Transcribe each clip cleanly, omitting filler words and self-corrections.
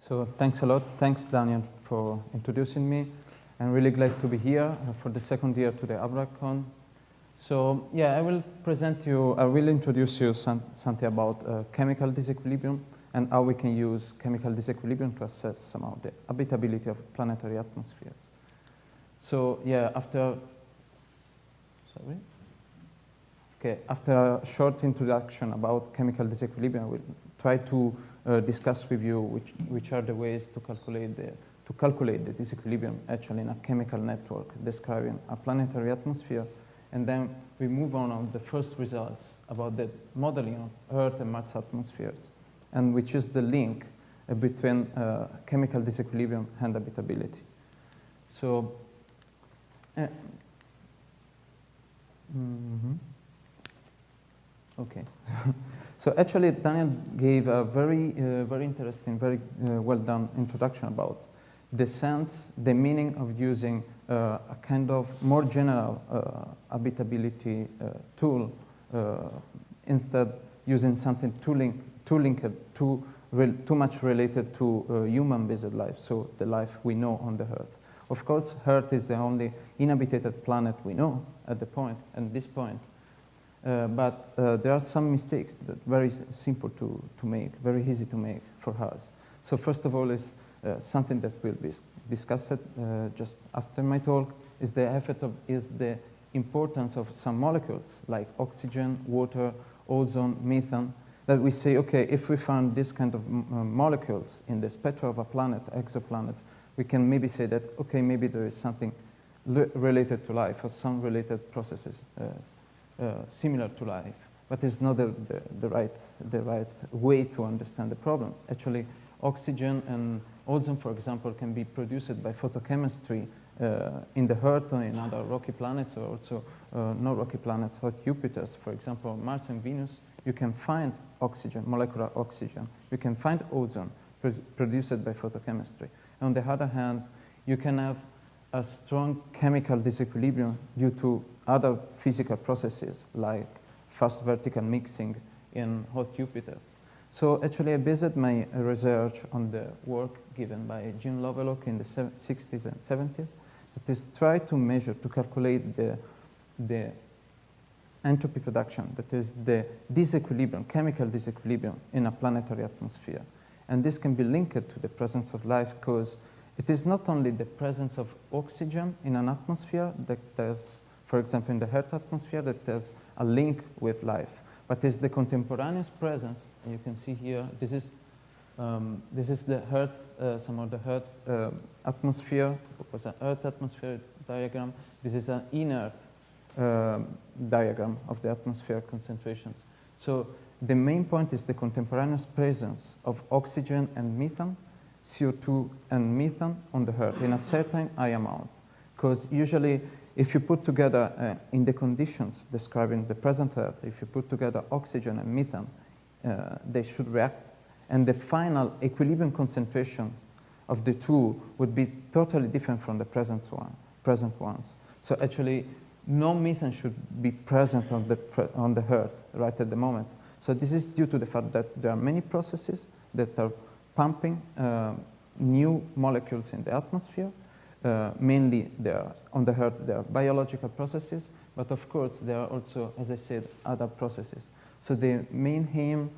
So thanks a lot. Thanks, Daniel, for introducing me. I'm really glad to be here for the second year to the AbGradCon. So yeah, I will introduce you something about chemical disequilibrium and how we can use chemical disequilibrium to assess somehow the habitability of planetary atmospheres. So yeah, after a short introduction about chemical disequilibrium, we'll try to discuss with you which are the ways to calculate the disequilibrium actually in a chemical network describing a planetary atmosphere. And then we move on the first results about the modeling of Earth and Mars atmospheres, and which is the link between chemical disequilibrium and habitability. So, okay. So actually, Daniel gave a very interesting, very well done introduction about the sense, the meaning of using a kind of more general habitability tool instead using something too much related to human-based life, so the life we know on the Earth. Of course, Earth is the only inhabited planet we know at this point. But there are some mistakes that are very simple to make, very easy to make for us. So first of all is something that will be discussed just after my talk, is the importance of some molecules like oxygen, water, ozone, methane, that we say, okay, if we find this kind of molecules in the spectra of a planet, exoplanet, we can maybe say that, okay, maybe there is something related to life or some related processes similar to life, but it's not the right way to understand the problem. Actually, oxygen and ozone, for example, can be produced by photochemistry in the Earth or in other rocky planets, or also no rocky planets, hot Jupiters. For example, Mars and Venus, you can find oxygen, molecular oxygen. You can find ozone produced by photochemistry. On the other hand, you can have a strong chemical disequilibrium due to other physical processes like fast vertical mixing in hot Jupiters. So actually I based my research on the work given by Jim Lovelock in the 60s and 70s, that is try to measure, to calculate the entropy production, that is the disequilibrium, chemical disequilibrium in a planetary atmosphere. And this can be linked to the presence of life, because it is not only the presence of oxygen in an atmosphere that there's, for example, in the Earth atmosphere, that there's a link with life, but it's the contemporaneous presence. And you can see here, this is the Earth, some of the Earth atmosphere. It was an Earth atmosphere diagram. This is an inert diagram of the atmosphere concentrations. So the main point is the contemporaneous presence of oxygen and methane, CO2 and methane on the Earth in a certain high amount. Because usually, if you put together, in the conditions describing the present Earth, if you put together oxygen and methane, they should react. And the final equilibrium concentration of the two would be totally different from the present ones. So actually, no methane should be present on the Earth right at the moment. So this is due to the fact that there are many processes that are pumping new molecules in the atmosphere. Mainly, on the Earth, there are biological processes, but of course, there are also, as I said, other processes. So the main aim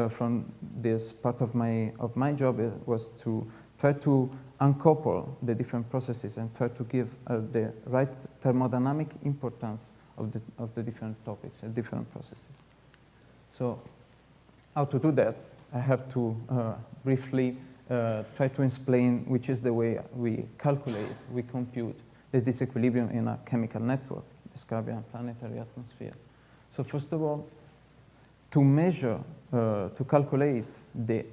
from this part of my job was to try to uncouple the different processes and try to give the right thermodynamic importance of the different topics and different processes. So how to do that? I have to briefly try to explain which is the way we calculate, we compute the disequilibrium in a chemical network describing a planetary atmosphere. So first of all, to measure, to calculate the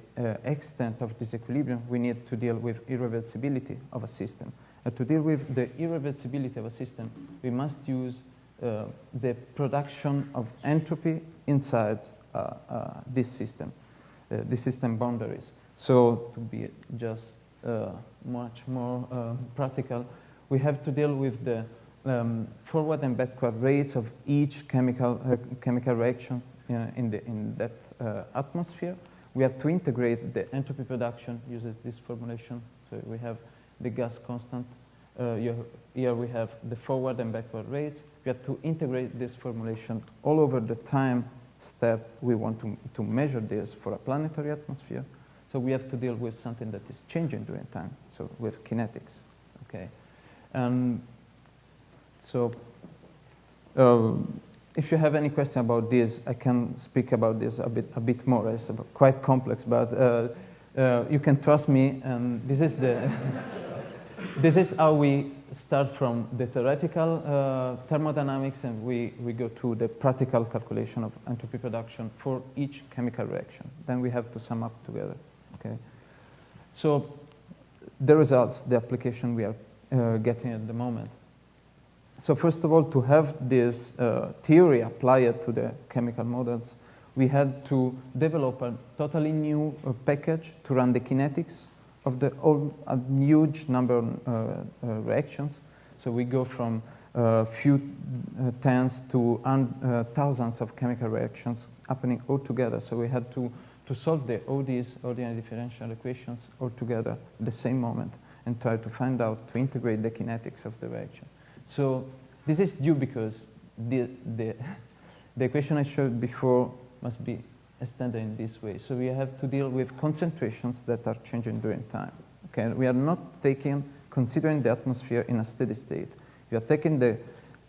extent of disequilibrium, we need to deal with irreversibility of a system. And to deal with the irreversibility of a system, we must use the production of entropy inside this system boundaries. So to be just much more practical, we have to deal with the forward and backward rates of each chemical reaction in that atmosphere, we have to integrate the entropy production using this formulation. So we have the gas constant. Here we have the forward and backward rates. We have to integrate this formulation all over the time step we want to measure this for a planetary atmosphere. So we have to deal with something that is changing during time, so with kinetics, okay? So if you have any question about this, I can speak about this a bit more. It's quite complex, but you can trust me. This is the this is how we start from the theoretical thermodynamics, and we go to the practical calculation of entropy production for each chemical reaction. Then we have to sum up together. Okay. So the results, the application we are getting at the moment. So first of all, to have this theory applied to the chemical models, we had to develop a totally new package to run the kinetics of a huge number of reactions. So we go from a few tens to thousands of chemical reactions happening all together. So we had to solve all these ordinary differential equations all together at the same moment and try to find out, to integrate the kinetics of the reaction. So this is due because the equation I showed before must be extended in this way. So we have to deal with concentrations that are changing during time. Okay, we are not considering the atmosphere in a steady state. We are taking the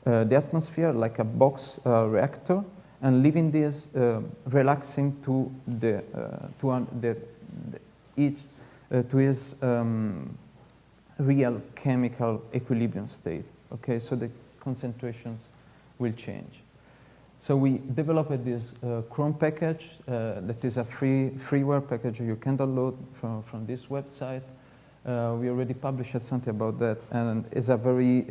atmosphere like a box reactor and leaving this relaxing to its real chemical equilibrium state. Okay, so the concentrations will change. So we developed this Chrome package that is a freeware package you can download from this website. We already published something about that, and it's a very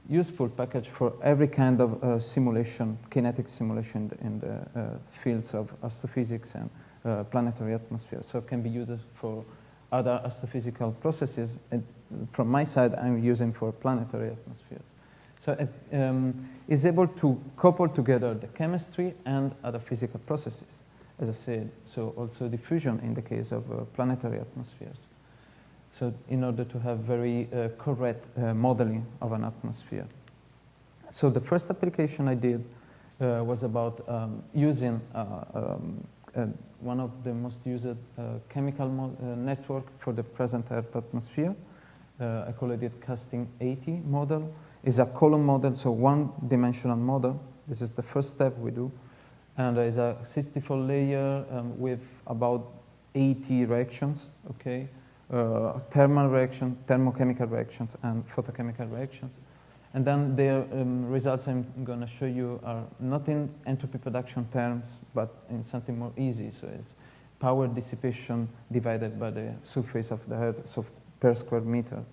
useful package for every kind of simulation, kinetic simulation in the fields of astrophysics and planetary atmosphere. So it can be used for other astrophysical processes. And from my side, I'm using for planetary atmosphere. So it is able to couple together the chemistry and other physical processes, as I said. So also diffusion in the case of planetary atmospheres. So in order to have very correct modeling of an atmosphere. So the first application I did was about using one of the most used chemical network for the present Earth atmosphere. I call it casting 80 model. It's a column model, so one-dimensional model. This is the first step we do. And it's a 64 layer with about 80 reactions, okay? Thermal reaction, thermochemical reactions, and photochemical reactions. And then the results I'm going to show you are not in entropy production terms, but in something more easy. So it's power dissipation divided by the surface of the Earth, so per square meter.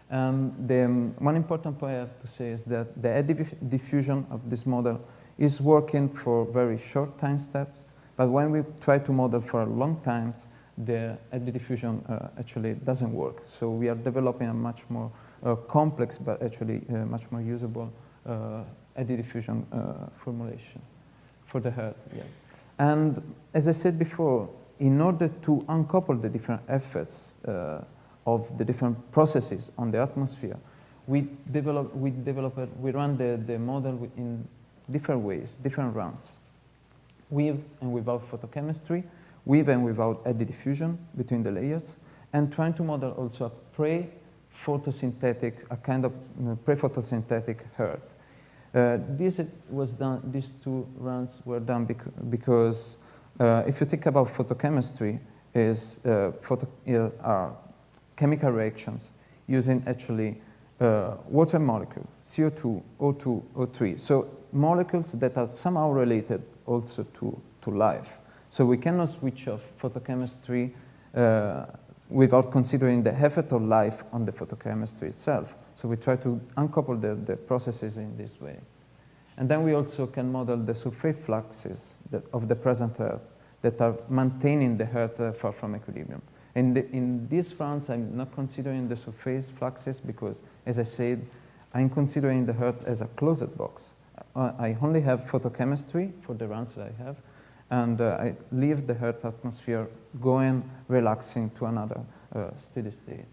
One important point I have to say is that the eddy diffusion of this model is working for very short time steps, but when we try to model for long times, the eddy diffusion actually doesn't work. So we are developing a much more complex, but actually much more usable eddy diffusion formulation for the Earth. Yeah. And as I said before, in order to uncouple the different effects of the different processes on the atmosphere, we run the model in different ways, different runs, with and without photochemistry, with and without eddy diffusion between the layers, and trying to model also a pre-photosynthetic, a kind of pre-photosynthetic Earth. These two runs were done because if you think about photochemistry, are chemical reactions using actually water molecule, CO2, O2, O3. So molecules that are somehow related also to life. So we cannot switch off photochemistry without considering the effect of life on the photochemistry itself. So we try to uncouple the processes in this way. And then we also can model the surface fluxes of the present Earth that are maintaining the Earth far from equilibrium. In these rounds, I'm not considering the surface fluxes because, as I said, I'm considering the Earth as a closed box. I only have photochemistry for the rounds that I have, and I leave the Earth atmosphere going, relaxing to another steady state.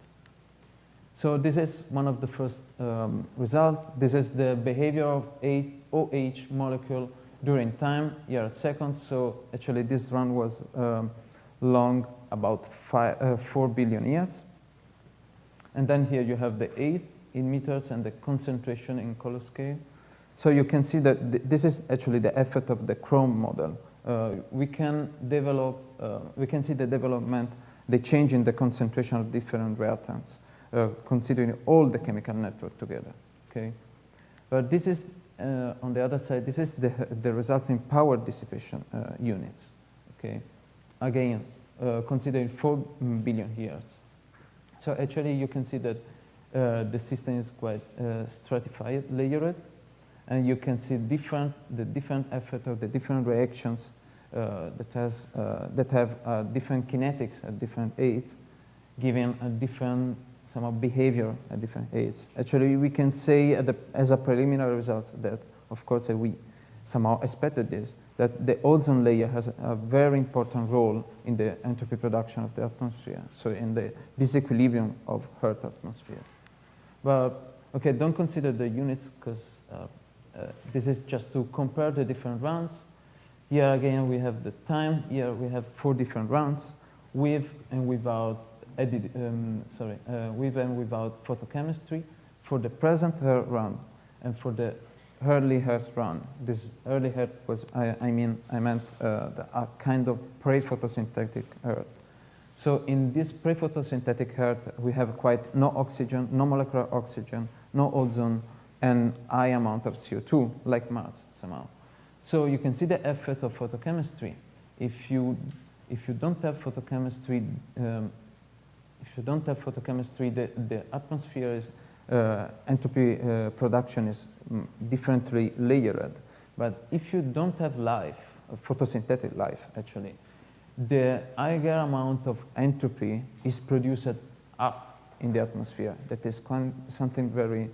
So this is one of the first results. This is the behavior of OH molecule during time, here at seconds. So actually this run was long about 4 billion years. And then here you have the 8 in meters and the concentration in color scale. So you can see that this is actually the effect of the Chrome model. We can see the development, the change in the concentration of different reactants, considering all the chemical network together. Okay, but this is on the other side. This is the result in power dissipation units. Okay, again considering 4 billion years. So actually, you can see that the system is quite stratified, layered, and you can see the different effect of the different reactions that have different kinetics at different age, giving a different somehow behavior at different ages. Actually, we can say as a preliminary result that, of course, we somehow expected this, that the ozone layer has a very important role in the entropy production of the atmosphere, so in the disequilibrium of Earth atmosphere. But, okay, don't consider the units because this is just to compare the different runs. Here again, we have the time. Here we have 4 different runs with and without with and without photochemistry for the present Earth run and for the early Earth run. This early Earth was, I meant a kind of pre-photosynthetic Earth. So in this pre-photosynthetic Earth, we have quite no oxygen, no molecular oxygen, no ozone, and high amount of CO2, like Mars somehow. So you can see the effect of photochemistry. If you don't have photochemistry, the atmosphere is entropy production is differently layered. But if you don't have life, photosynthetic life actually, the higher amount of entropy is produced up in the atmosphere. That is something very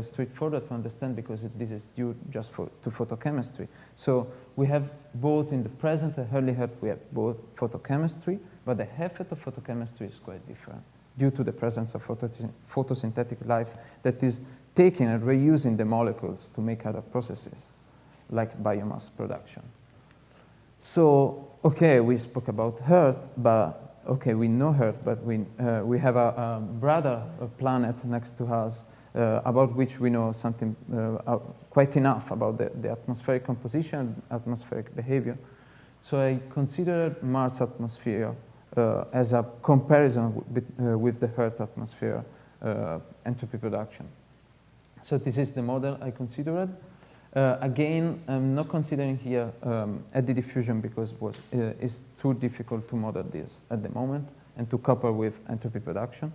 straightforward to understand because this is due just to photochemistry. So we have both in the present and early Earth, we have both photochemistry, but the effect of photochemistry is quite different due to the presence of photosynthetic life that is taking and reusing the molecules to make other processes, like biomass production. So, okay, we spoke about Earth, but okay, we know Earth, but we have a brother planet next to us about which we know something quite enough about the atmospheric composition, atmospheric behavior. So I considered Mars atmosphere as a comparison with the Earth atmosphere entropy production. So this is the model I considered. Again, I'm not considering here eddy diffusion because it's too difficult to model this at the moment and to couple with entropy production.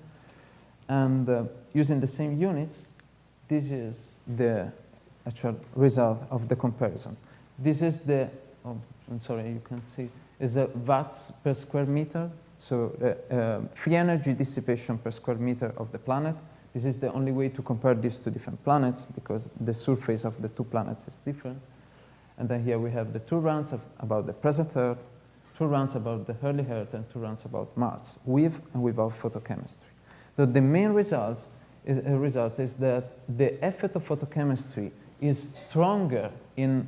And using the same units, this is the actual result of the comparison. This is the, oh, I'm sorry, you can see, is the watts per square meter. So free energy dissipation per square meter of the planet. This is the only way to compare these two different planets because the surface of the two planets is different. And then here we have the 2 rounds about the present Earth, 2 rounds about the early Earth, and 2 rounds about Mars, with and without photochemistry. So the main result is that the effect of photochemistry is stronger in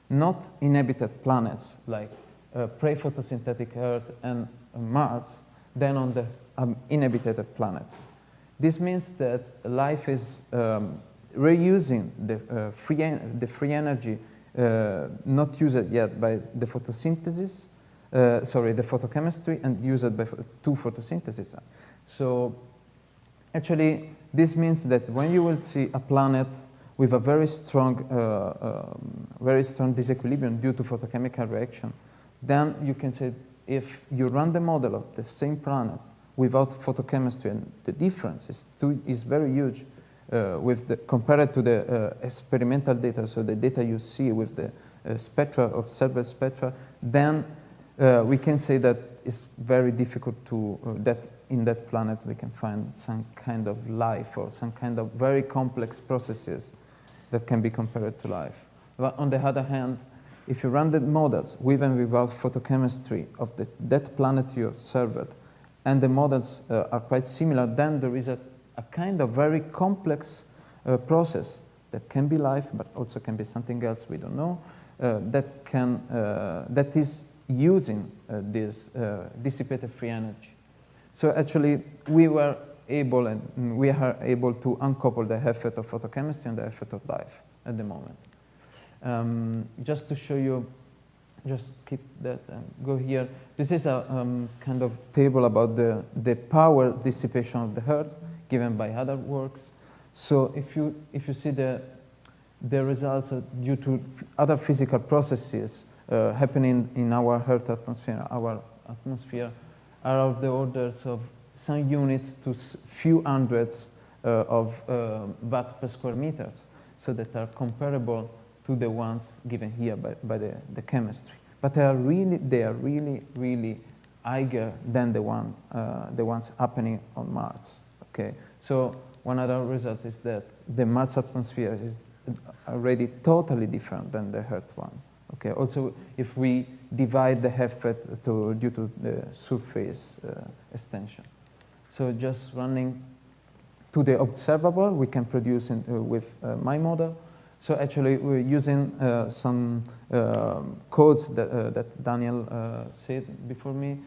not inhabited planets like pre-photosynthetic Earth and Mars than on the inhabited planet. This means that life is reusing the free energy not used yet by the photosynthesis, the photochemistry, and used by to photosynthesis. So actually, this means that when you will see a planet with a very strong disequilibrium due to photochemical reaction, then you can say if you run the model of the same planet without photochemistry, and the difference is very huge compared to the experimental data, so the data you see with the observed spectra, then we can say that it's very difficult to, that in that planet we can find some kind of life or some kind of very complex processes that can be compared to life. But on the other hand, if you run the models with and without photochemistry of that planet you observed, and the models are quite similar, then there is a kind of very complex process that can be life, but also can be something else we don't know, that is using this dissipated free energy. So actually, we are able to uncouple the effect of photochemistry and the effect of life at the moment. Just to show you, just keep that and go here. This is a kind of table about the power dissipation of the Earth given by other works. So if you see the results due to other physical processes happening in our Earth atmosphere are of the orders of some units to few hundreds of watt per square meters, so that are comparable to the ones given here by the chemistry. But they are really higher than the ones happening on Mars. Okay, so one other result is that the Mars atmosphere is already totally different than the Earth one. Okay, also if we divide the effect due to the surface extension. So just running to the observable, we can produce with my model. So actually we're using some codes that Daniel said before me,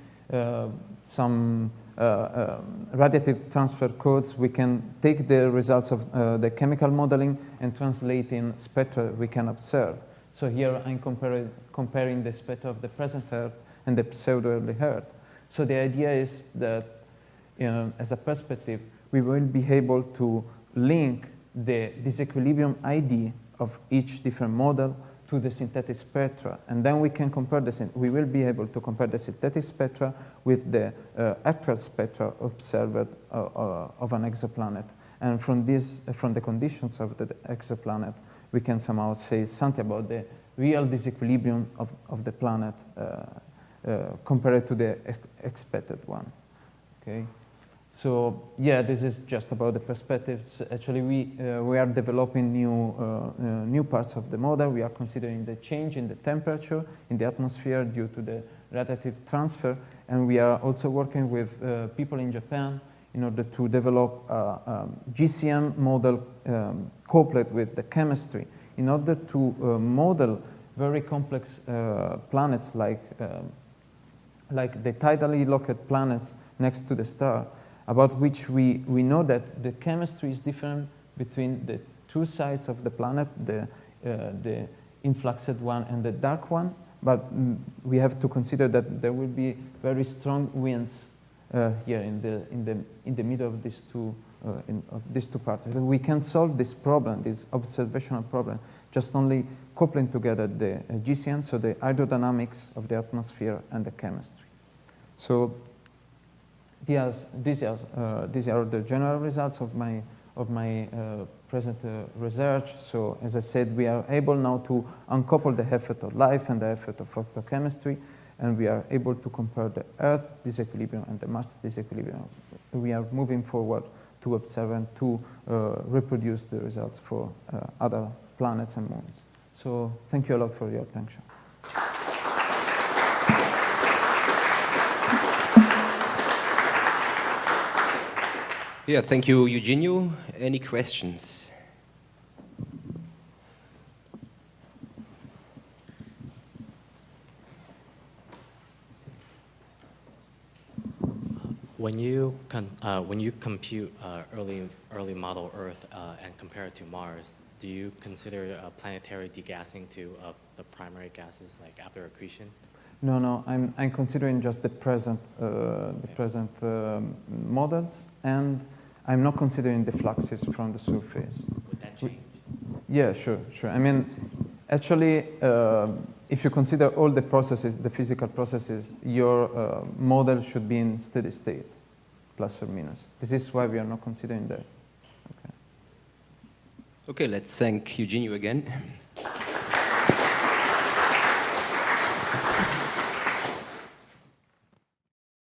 some radiative transfer codes. We can take the results of the chemical modeling and translate in spectra we can observe. So here I'm comparing the spectra of the present Earth and the pseudo-early Earth. So the idea is that, as a perspective, we will be able to link the disequilibrium ID of each different model to the synthetic spectra, and then we can compare we will be able to compare the synthetic spectra with the actual spectra observed of an exoplanet. And from the conditions of the exoplanet, we can somehow say something about the real disequilibrium of the planet compared to the expected one. Okay. So yeah, this is just about the perspectives. Actually, we are developing new parts of the model. We are considering the change in the temperature in the atmosphere due to the radiative transfer, and we are also working with people in Japan in order to develop a GCM model coupled with the chemistry in order to model very complex planets like the tidally locked planets next to the star, about which we know that the chemistry is different between the two sides of the planet, the influxed one and the dark one, but we have to consider that there will be very strong winds here in the middle of these two parts. We can solve this problem, this observational problem, just only coupling together the GCM, so the hydrodynamics of the atmosphere and the chemistry. So these are the general results of my present research. So as I said, we are able now to uncouple the effect of life and the effect of photochemistry, and we are able to compare the Earth disequilibrium and the Mars disequilibrium. We are moving forward to observe and to reproduce the results for other planets and moons. So thank you a lot for your attention. Yeah, thank you, Eugenio. Any questions? When you compute early model Earth and compare it to Mars, do you consider planetary degassing to the primary gases, like after accretion? No. I'm considering just the present models, and I'm not considering the fluxes from the surface. Would that change? Yeah, sure. I mean, actually, if you consider all the processes, the physical processes, your model should be in steady state, plus or minus. This is why we are not considering that. Okay. Okay, let's thank Eugenio again.